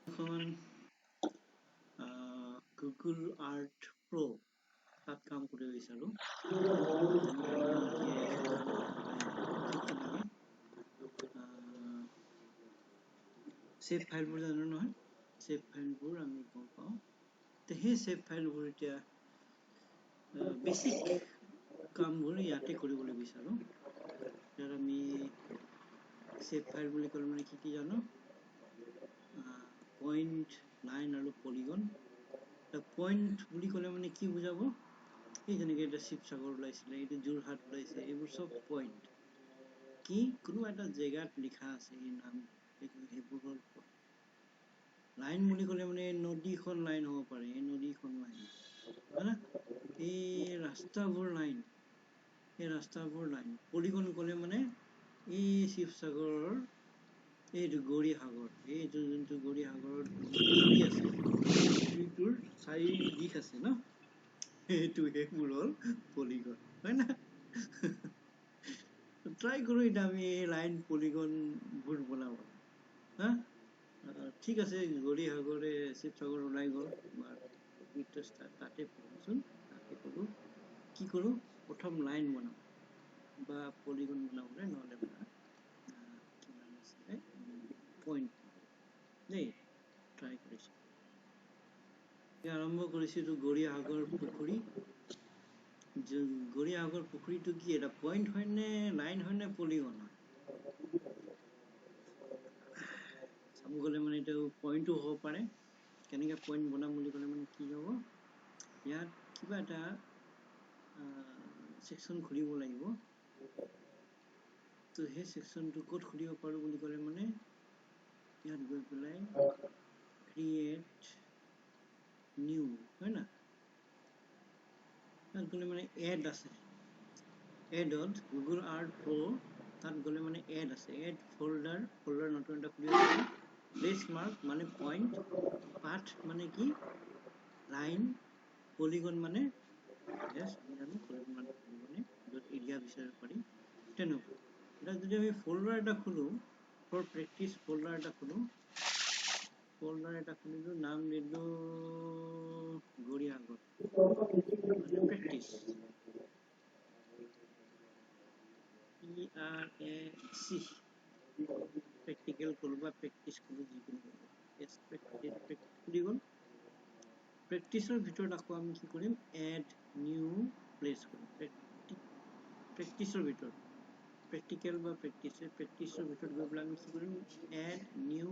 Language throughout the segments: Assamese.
এখন গুগল আৰ্ট প্ৰ তাত কাম কৰিব বিচাৰোঁ। সেভ ফাইলবোৰ জানো নহয়, সেভ ফাইলবোৰ আমি গম পাওঁ। সেই সেভ ফাইলবোৰ এতিয়া বেছিক কামবোৰ ইয়াতে কৰিবলৈ বিচাৰোঁ। ইয়াত আমি সেভ ফাইল বুলি ক'লে মানে কি জানো, পইণ্ট, লাইন আৰু পলিগন। পইণ্ট বুলি ক'লে মানে কি বুজাব, এই যেনেকৈ এতিয়া শিৱসাগৰ ওলাইছিলে, এইটো যোৰহাট ওলাইছে, এইবোৰ চব পইণ্ট। কি কোনো এটা জেগাত লিখা আছে এই নাম, সেইবোৰ হ'ল পইণ্ট। লাইন বুলি ক'লে মানে নদীখন লাইন হ'ব পাৰে, এই নদীখন লাইন হয় না, এই ৰাস্তাবোৰ লাইন, এই ৰাস্তাবোৰ লাইন। পলিগন ক'লে মানে এই শিৱসাগৰৰ এইটো গৌৰীসাগৰ, এইটো যোনটো গৌৰীসাগৰৰ পুখুৰী আছে, পুখুৰীটোৰ চাৰি দিশ আছে ন, সেইবোৰ হ'ল পলিগন হয় না। ট্ৰাই কৰোঁ এতিয়া আমি এই লাইন পলিগনবোৰ বনাবলৈ। হা ঠিক আছে, গৌৰীসাগৰে শিৱসাগৰ ওলাই গ'ল, তাতে পঢ়োচোন। তাতে ক'লো কি কৰোঁ, প্ৰথম লাইন বনাওঁ বা পলিগন বনাবলৈ, নহ'লে আপোনাৰ কি নাম আছিলে, পইণ্ট দেই। ট্ৰাই কৰিছোঁ, আৰম্ভ কৰিছিলোঁ গৌৰীসাগৰ পুখুৰী। গৌৰীসাগৰ পুখুৰীটো কি এটা পইণ্ট হয় নে লাইন হয় নে পলিগন হয়? চাব গ'লে মানে এইটো পইণ্টো হ'ব পাৰে। কেনেকৈ পইণ্ট বনাম বুলি ক'লে মানে কি হ'ব, ইয়াত কিবা এটা ছেকশ্যন খুলিব লাগিব। তো সেই ছেকশ্যনটো ক'ত খুলিব পাৰোঁ বুলি ক'লে মানে ইয়াত গৈ পেলাই ক্ৰিয়েট নিউ হয় না, তাত গ'লে মানে এড আছে, এডত গুগল আৰ্ট প্ৰ তাত গ'লে মানে এড আছে, এড ফল্ডাৰ নতুন এটা খুলিব পাৰোঁ। প্লেচ মাৰ্ক মানে পইণ্ট, পাথ মানে কি লাইন, পলিগন মানে আমি জানো পলিগনে য'ত এৰিয়া বিচাৰিব পাৰি তেনেকুৱা। এতিয়া যদি আমি ফল্ডাৰ এটা খোলোঁ, ফৰ প্ৰেক্টিচ ফল্ডাৰ এটা খোলোঁ, নাম দিলোঁ গৌৰীসাগৰ মানে প্ৰেক্টিচ, PRAC, প্ৰেক্টিকেল কৰোঁ বা প্ৰেক্টিচ কৰোঁ, যিকোনো খুলি গ'ল। প্ৰেক্টিচৰ ভিতৰত আকৌ আমি কি কৰিম, এড নিউ প্লেচ কৰিম। প্ৰেক্টিচৰ ভিতৰত প্ৰেক্টিকেল বা প্ৰেক্টিচৰ ভিতৰত গৈ পেলাই আমি কি কৰিম, এড নিউ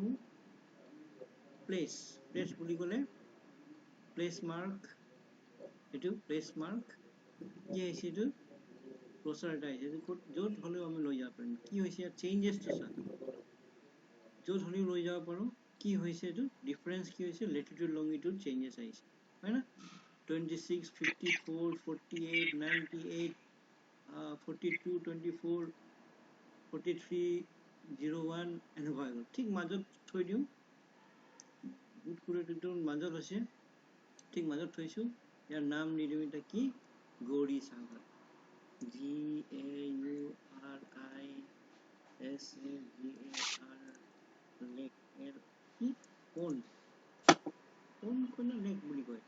প্লেচ। প্লেচ বুলি ক'লে প্লেচ মাৰ্ক, এইটো প্লেচ মাৰ্ক কি আহিছে, এইটো ক্লচাৰ এটা আহিছে, এইটো ক'ত য'ত হ'লেও আমি লৈ যাব পাৰিম। কি হৈছে ইয়াত চেঞ্জেছটো চোৱা, য'ত হ'লেও লৈ যাব পাৰোঁ। কি হৈছে এইটো ডিফাৰেঞ্চ, কি হৈছে লেটিটিউড লংগিটিউড চেঞ্জেছ আহিছে হয় না, 26, 54, 48, 98, 42, 24, 43, 01 এনেকুৱা হৈ গ'ল। ঠিক মাজত থৈ দিওঁ, মাজত আছে, ঠিক মাজত থৈছোঁ। ইয়াৰ নাম নিদিওঁ এতিয়া কি, গৌৰীসাগৰ, GAURISAGAR, লেক, কি পণ্ড কয় লেক বুলি কয়,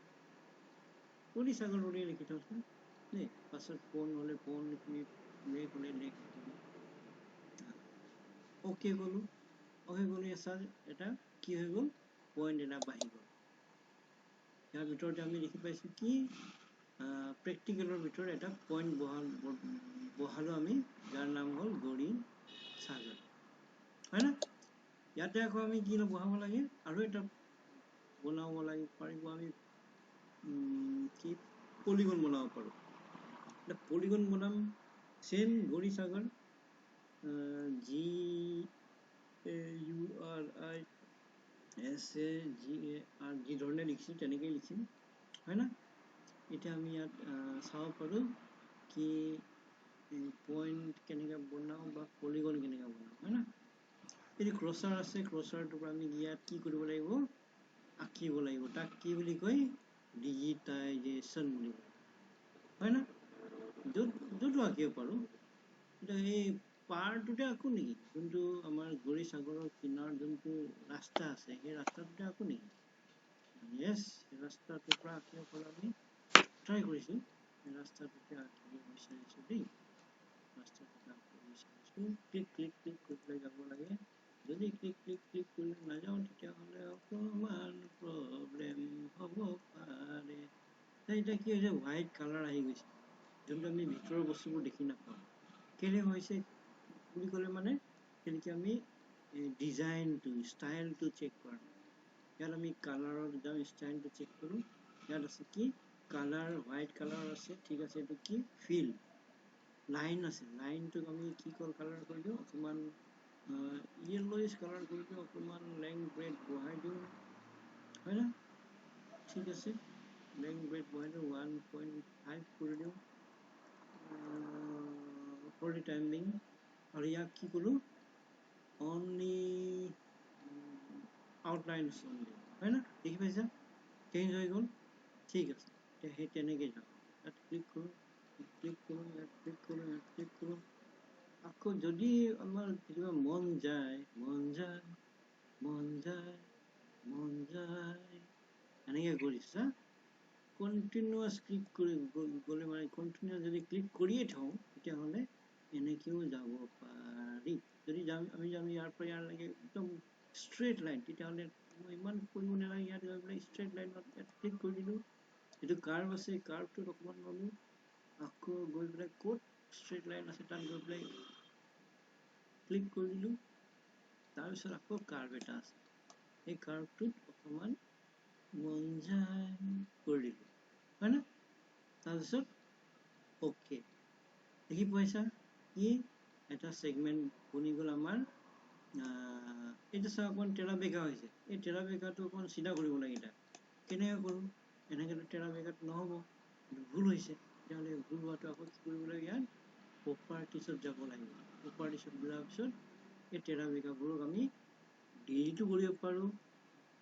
গৌৰীসাগৰ বুলি লিখি থওঁচোন দেই। পাছত পণ্ড হ'লে পণ্ড লিখিবি, লেক হ'লে লেক লিখিবি। অ'কে গ'লোঁ, এটা কি হৈ গ'ল, পইণ্ট এটা বাঢ়ি গ'ল। ইয়াৰ ভিতৰতে আমি দেখি পাইছোঁ কি, প্ৰেক্টিকেলৰ ভিতৰত এটা পইণ্ট বহালোঁ আমি, যাৰ নাম হ'ল গৌৰীসাগৰ হয় না। ইয়াতে আকৌ আমি কি বহাব লাগে, আৰু এটা বনাব লাগিব পাৰিব আমি, কি পলিগন বনাব পাৰোঁ। এতিয়া পলিগন বনাম, চেম গৌৰীসাগৰ, GAURISAGAR যি ধৰণে লিখিছোঁ তেনেকেই লিখিম হয় না। এতিয়া আমি ইয়াত চাব পাৰোঁ কি পইণ্ট কেনেকৈ বনাওঁ বা পলিগন কেনেকৈ বনাওঁ হয় না। এইটো ক্ৰচাৰ আছে, ক্ৰচাৰটোৰ পৰা আমি ইয়াত কি কৰিব লাগিব, আঁকিব লাগিব। তাক কি বুলি কয়, ডিজিটাইজেশ্যন বুলি কয় হয় না। য'তো আঁকিব পাৰোঁ। এতিয়া এই পাৰটোতে আঁকো নেকি যোনটো আমাৰ গৌৰী সাগৰৰ কিনাৰত যোনটো ৰাস্তা আছে সেই ৰাস্তাটোতে আঁকো নেকি য়েছ ৰাস্তাটোৰ পৰা আঁকিব পাৰোঁ আমি ট্ৰাই কৰিছোঁ ৰাস্তাটোতে আঁকিব বিচাৰিছোঁ দেই ৰাস্তাটোতে আঁকিব বিচাৰিছোঁ ক্লিক ক্লিক ক্লিক কৰি পেলাই যাব লাগে যদি ক্লিক ক্লিক ক্লিক কৰি নাযাওঁ তেতিয়াহ'লে অকণমান প্ৰব্লেম হ'ব পাৰে এতিয়া কি হৈছে হোৱাইট কালাৰ আহি গৈছে যোনটো আমি ভিতৰৰ বস্তুবোৰ দেখি নাপাওঁ কেলে হৈছে বুলি ক'লে মানে তেনেকৈ আমি ডিজাইনটো ষ্টাইলটো চেক কৰা ইয়াত আমি কালাৰত যাওঁ ষ্টাইলটো চেক কৰোঁ ইয়াত আছে কি কালাৰ হোৱাইট কালাৰ আছে ঠিক আছে এইটো কি ফিল লাইন আছে লাইনটোক আমি কি কালাৰ কৰি দিওঁ অকণমান য়েল্লোইছ কালাৰ কৰি দিওঁ অকণমান লেংথ ব্ৰেড বঢ়াই দিওঁ হয় না ঠিক আছে লেংথ ব্ৰেড বঢ়াই দিওঁ 1.5 কৰি দিওঁ for the time being আৰু ইয়াক কি কৰোঁ only outlines only হয় না দেখি পাইছা চেঞ্জ হৈ গ'ল ঠিক আছে এতিয়া সেই তেনেকৈ যাওঁ ইয়াত ক্লিক কৰোঁ ক্লিক কৰোঁ ইয়াত ক্লিক কৰোঁ ইয়াত ক্লিক কৰোঁ আকৌ যদি আমাৰ কেতিয়াবা মন যায় এনেকৈ কৰিছা কণ্টিনিউৱাছ ক্লিক কৰি গ'লে মানে কণ্টিনিউৱাছ যদি ক্লিক কৰিয়ে থওঁ তেতিয়াহ'লে এনেকৈও যাব পাৰি যদি আমি ইয়াৰ পৰা ইয়ালৈকে একদম ষ্ট্ৰেইট লাইন তেতিয়াহ'লে মই ইমান কৰিব নালাগে ইয়াত গৈ পেলাই ষ্ট্ৰেইট লাইনত ইয়াত ক্লিক কৰি দিলোঁ এইটো কাৰ্ভ আছে কাৰ্ভটোত অকণমান ল'লোঁ আকৌ গৈ পেলাই ক'ত ষ্ট্ৰেইট লাইন আছে তাত গৈ পেলাই ক্লিক কৰি দিলোঁ তাৰপিছত আকৌ কাৰ্ভ এটা আছে এই কাৰ্ভটোত অকণমান মন যায় কৰি দিলোঁ হয় না তাৰপিছত অ'কে দেখি পাইছা কি এটা ছেগমেণ্ট বনি গ'ল আমাৰ এইটো চাওঁ অকণমান টেৰা বেকা হৈছে এই টেৰা বেকাটো অকণমান চিধা কৰিব লাগে তাক কেনেকৈ কৰোঁ এনেকৈতো টেৰা বেকাটো নহ'ব ভুল হৈছে তেতিয়াহ'লে ভুল হোৱাটো আকৌ কি কৰিব লাগে ইয়াত প্ৰপাৰ্টিছত যাব লাগিব প্ৰপাৰ্টিছত যোৱাৰ পিছত এই টেৰা বেকাবোৰক আমি ডিলিটো কৰিব পাৰোঁ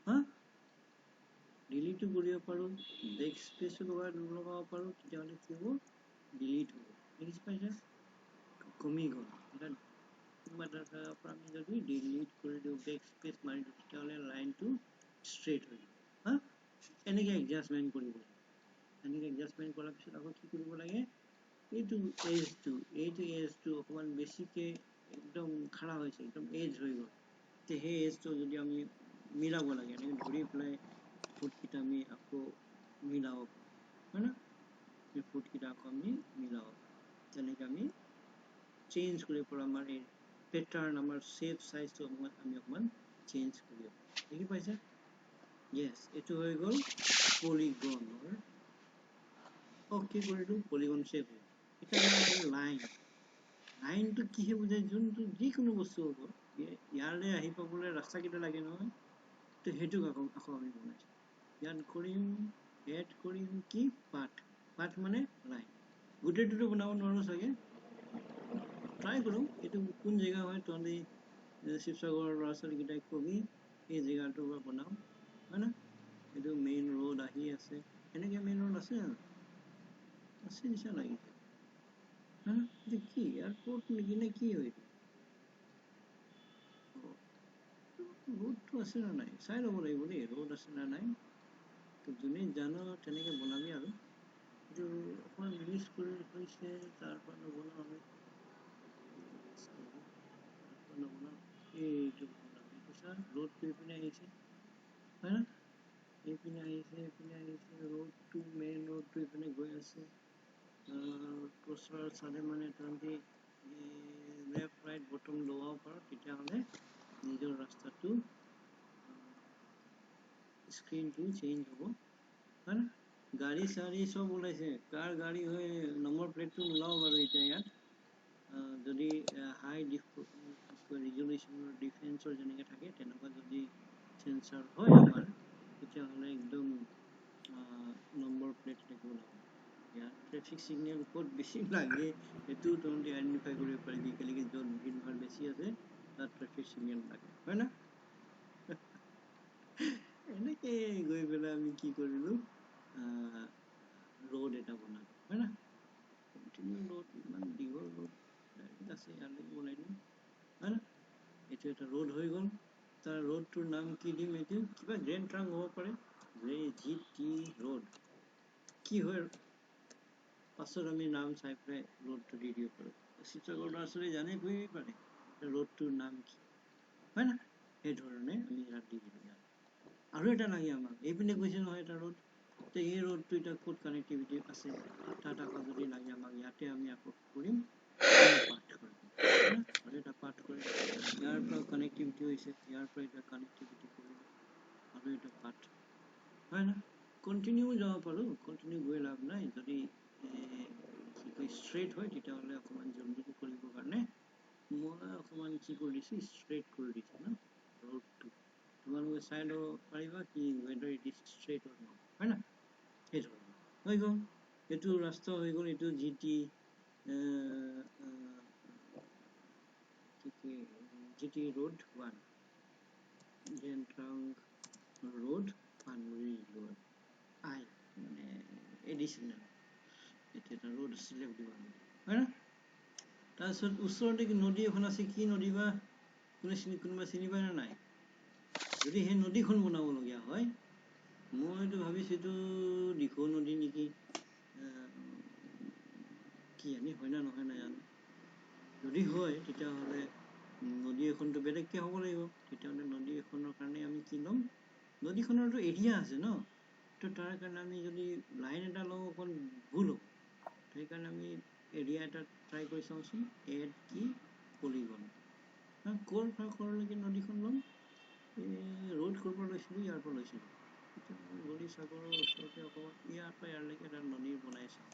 হা ডিলিটো কৰিব পাৰোঁ বেক স্পেচো লগাব পাৰোঁ তেতিয়াহ'লে কি হ'ব ডিলিট হ'ব দেখিছে পাইছা কমি গ'ল এটা কোনোবা এটা জেগাৰ পৰা আমি যদি ডিলিট কৰি দিওঁ বেক স্পেচ মাৰি দিওঁ তেতিয়াহ'লে লাইনটো ষ্ট্ৰেইট হৈ যাব হা এনেকৈ এডজাষ্টমেণ্ট কৰিব লাগে এনেকৈ এডজাষ্টমেণ্ট কৰাৰ পিছত আকৌ কি কৰিব লাগে এইটো এজটো অকণমান বেছিকৈ একদম খাৰা হৈছে একদম এজ হৈ গ'ল সেই এজটো যদি আমি মিলাব লাগে এনেকৈ ধৰি পেলাই ফুটকেইটা আমি আকৌ মিলাব পাৰোঁ হয় না এই ফুটকেইটা আকৌ আমি মিলাব পাৰোঁ তেনেকৈ আমি চেঞ্জ কৰিব পাৰোঁ আমাৰ এই পেটাৰ্ণ আমাৰ শ্বেপ চাইজটো আমি অকণমান চেঞ্জ কৰিব পাৰোঁ দেখি পাইছে য়েছ এইটো হৈ গ'ল পলিগনৰ অ'কে কৰিলোঁ পলিগন শ্বেপ হৈ এতিয়া আমাৰ লাগে লাইনটো কিহে বুজায় যোনটো যিকোনো বস্তু হ'ব ইয়ালৈ আহি পাবলৈ ৰাস্তাকেইটা লাগে নহয় তো সেইটোক আকৌ আমি বনাইছোঁ ইয়াত কৰিম এড কৰিম কি পাথ মানে লাইন গোটেইটোতো বনাব নোৱাৰোঁ চাগে ট্ৰাই কৰোঁ এইটো কোন জেগা হয় তহঁতি শিৱসাগৰৰ ল'ৰা ছোৱালীকেইটাই কবি এই জেগাটোৰ পৰা বনাওঁ হয় না এইটো মেইন ৰোড আহি আছে এনেকৈ মেইন ৰোড আছে জানো আছে নিচিনা লাগিছে হা এইটো কি এয়াৰপৰ্ট নেকি নে কি হয় এইটো ৰোডটো আছে নে নাই চাই ল'ব লাগিব দেই ৰোড আছে নে নাই তো যোনে জানো তেনেকৈ বনাবি আৰু এইটো অকণমান মিছ কৰি হৈছে তাৰ পৰা নবনাওঁ আমি নবনাওঁ এইটো বনাওঁ দেখিছা ৰোডটো এইপিনে আহিছে হয় না এইপিনে আহিছে ৰোডটো মেইন ৰোডটো এইপিনে গৈ আছে ওচৰত চালে মানে তহঁতি লেফ্ট ৰাইট বটম লগাব পাৰ তেতিয়াহ'লে নিজৰ ৰাস্তাটো স্ক্ৰীনটো চেঞ্জ হ'ব হয় না গাড়ী চাড়ী চব ওলাইছে কাৰ গাড়ী হৈ নম্বৰ প্লেটটো নোলাব বাৰু এতিয়া ইয়াত যদি হাই ৰিজলিউশ্যনৰ ডিফেন্সৰ যেনেকৈ থাকে তেনেকুৱা যদি চেঞ্চাৰ হয় আমাৰ তেতিয়াহ'লে একদম নম্বৰ প্লেট থাকিব লাগে ইয়াত ট্ৰেফিক ছিগনেল ক'ত বেছি লাগে সেইটোও তহঁতি আইডেণ্টিফাই কৰিব পাৰিবি কেনেকৈ য'ত ভিৰ ভাৰ বেছি আছে তাত ট্ৰেফিক ছিগনেল লাগে হয় না এনেকৈ গৈ পেলাই আমি কি কৰিলোঁ ৰোড এটা বনালোঁ হয় না কণ্টিনিউ ৰোড ইমান দীঘল ৰোড আছে ইয়ালৈকে বনাই দিম হয় না এইটো এটা ৰোড হৈ গ'ল তাৰ ৰোডটোৰ নাম কি দিম এইটো কিবা গ্ৰেণ্ড ট্ৰাংক হ'ব পাৰে GT ৰোড কি হয় পাছত আমি নাম চাই পেলাই ৰোডটো দি দিব পাৰোঁ শিৱসাগৰ ল'ৰা ছোৱালী জানিবই পাৰে ৰোডটোৰ নাম কি হয় না সেই ধৰণে আমি ইয়াত দি দিলোঁ ইয়াত আৰু এটা লাগে আমাক এইপিনে গৈছে নহয় এটা ৰোড তো এই ৰোডটো এতিয়া ক'ত কানেক্টিভিটি আছে তাত আকৌ যদি লাগে আমাক ইয়াতে আমি আকৌ কৰিম পাঠ কৰিম আৰু এটা পাঠ কৰিম ইয়াৰ পৰা কানেক্টিভিটি হৈছে ইয়াৰ পৰা এটা কানেক্টিভিটি কৰিলোঁ আৰু এটা পাঠ হয় না কণ্টিনিউ যাব পাৰোঁ কণ্টিনিউ গৈ লাভ নাই যদি কি কয় ষ্ট্ৰেইট হয় তেতিয়াহ'লে অকণমান জলদি কৰিবৰ কাৰণে মই অকণমান কি কৰি দিছোঁ ষ্ট্ৰেইট কৰি দিছোঁ না ৰোডটো তোমালোকে চাই ল'ব পাৰিবা কি whether it is straight or not হয় না সেই ধৰণৰ হৈ গ'ল এইটো ৰাস্তা হৈ গ'ল এইটো GT GT road 1 grand trunk road Panguri road I মানে এডিচনেল এইটো এটা ৰোড আছিলে বুলি ভাবিলোঁ হয় না তাৰপিছত ওচৰতে নদী এখন আছে কি নদী বা কোনোবা চিনি পায় নে নাই যদি সেই নদীখন বনাবলগীয়া হয় মইতো ভাবিছোঁ এইটো দিখৌ নদী নেকি কি জানি হয় না নহয় নাজানো যদি হয় তেতিয়াহ'লে নদী এখনটো বেলেগকৈ হ'ব লাগিব তেতিয়াহ'লে নদী এখনৰ কাৰণে আমি কি ল'ম নদীখনৰতো এৰিয়া আছে ন তো তাৰ কাৰণে আমি যদি লাইন এটা লওঁ অকণ ভুল হ'ব সেইকাৰণে আমি এৰিয়া এটা ট্ৰাই কৰি চাওঁচোন এড কি পলিগন ক'ৰ পৰা ক'ৰলৈকে নদীখন ল'ম ৰোড ক'ৰ পৰা লৈছিলোঁ ইয়াৰ পৰা লৈছিলোঁ এতিয়া মই গলি সাগৰৰ ওচৰতে অকণমান ইয়াৰ পৰা ইয়ালৈকে এটা নদী বনাই চাওঁ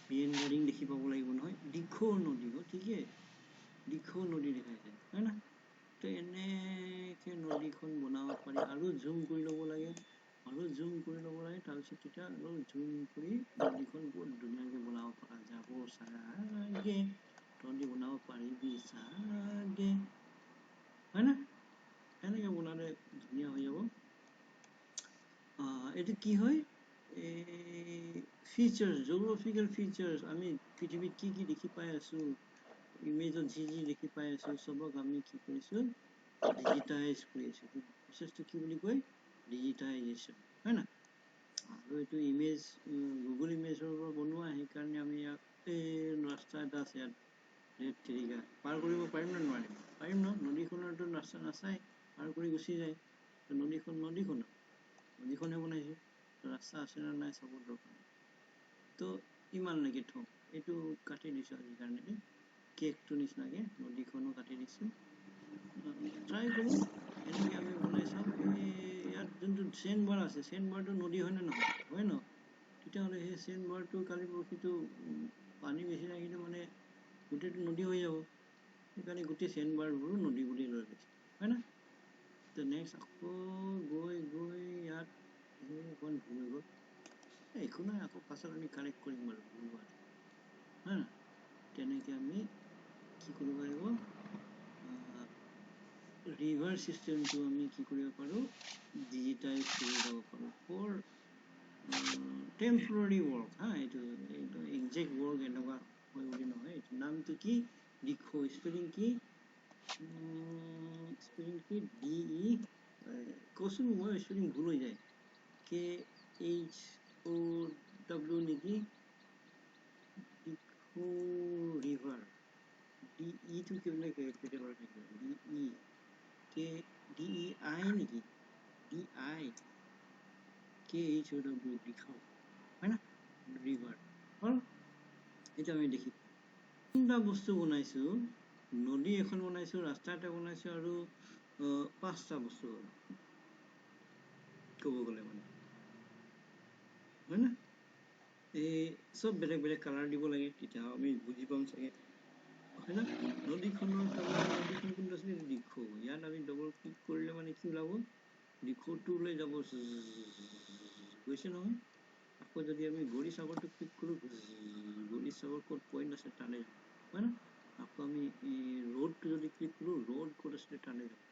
বিএন গাৰ্ডিং দেখি পাব লাগিব নহয় দিখৌ নদী ঠিকেই দিখৌ নদী দেখাইছে হয় না তো এনেকৈ নদীখন বনাব পাৰি আৰু জুম কৰি ল'ব লাগে তাৰপিছত তেতিয়া আৰু জুম কৰি নদীখন বহুত ধুনীয়াকৈ বনাব পৰা যাব চাগে তহঁতি বনাব পাৰিবি চাগে হয় না এনেকৈ বনালে ধুনীয়া হৈ যাব এইটো কি হয় ফিচাৰ্ছ জিঅ'গ্ৰাফিকেল ফিচাৰ্ছ আমি পৃথিৱীত কি কি দেখি পাই আছোঁ ইমেজত যি দেখি পাই আছোঁ চবক আমি কি কৰিছোঁ ডিজিটাইজ কৰি আছোঁ প্ৰচেছটো কি বুলি কয় ডিজিটাইজেশ্যন হয় না আৰু এইটো ইমেজ গুগল ইমেজৰ পৰা বনোৱা সেইকাৰণে আমি ইয়াক ৰাস্তা এটা আছে ইয়াত ৰেড টেৰিকা পাৰ কৰিব পাৰিম নে নোৱাৰিম পাৰিম ন নদীখনৰতো ৰাস্তা নাচাই পাৰ কৰি গুচি যায় নদীখনহে বনাইছোঁ ৰাস্তা আছে নে নাই চাবৰ দৰকাৰ তো ইমানলৈকে থওঁ এইটো কাটি দিছোঁ আজিৰ কাৰণে কেকটো নিচিনাকৈ নদীখনো কাটি দিছোঁ ট্ৰাই কৰোঁ এনেকৈ আমি বনাই চাওঁ ইয়াত যোনটো চেইন বাৰ আছে চেইন বাৰটো নদী হয়নে নহয় হয় ন তেতিয়াহ'লে সেই চেইন বাৰটো কালি পৰহিটো পানী বেছি লাগিলে মানে গোটেইটো নদী হৈ যাব সেইকাৰণে গোটেই চেইন বাৰবোৰো নদী বুলি লৈ লৈছে হয় না তো নেক্সট আকৌ গৈ ইয়াত অকণ ভুল হৈ গ'ল একো নাই আকৌ পাছত আমি কাৰেক্ট কৰিম বাৰু ভুল হোৱাটো হা তেনেকৈ আমি কি কৰিব লাগিব ৰিভাৰ চিষ্টেমটো আমি কি কৰিব পাৰোঁ ডিজিটাইজ কৰি যাব পাৰোঁ ফৰ টেম্পৰৰী ৱৰ্ক এইটো একজেক্ট ৱৰ্ক এনেকুৱা হয় বুলি নহয় এইটো নামটো কি দিখৌ স্পেলিং কি DE কচোন মই স্পেলিং ভুল হৈ যায় KHOW নেকি দিখৌ ৰিভাৰ DE টো কেতিয়াবা কেতিয়াবা থাকিব DEI নেকি DI KHOW দিখৌ হয় না ৰিভাৰ হ'ল এইটো আমি দেখি তিনিটা বস্তু বনাইছোঁ নদী এখন বনাইছোঁ ৰাস্তা এটা বনাইছোঁ আৰু 5টা বস্তু হ'ল ক'ব গ'লে মানে হয় না চব বেলেগ বেলেগ কালাৰ দিব লাগে তেতিয়া আমি বুজি পাম চাগে হয় না নদীখনৰ কালাৰ নদীখন কোনটো আছিলে দিখৌ ইয়াত আমি ডবল ক্লিক কৰিলে মানে কি ওলাব দিখৌটোলৈ যাব গৈছে নহয় আকৌ যদি আমি গৌৰীসাগৰটো ক্লিক কৰোঁ গৌৰীসাগৰ ক'ত পইণ্ট আছে তালৈ যাম হয় না আকৌ আমি ৰোডটো যদি ক্লিক কৰোঁ ৰোড ক'ত আছিলে তালৈ যাম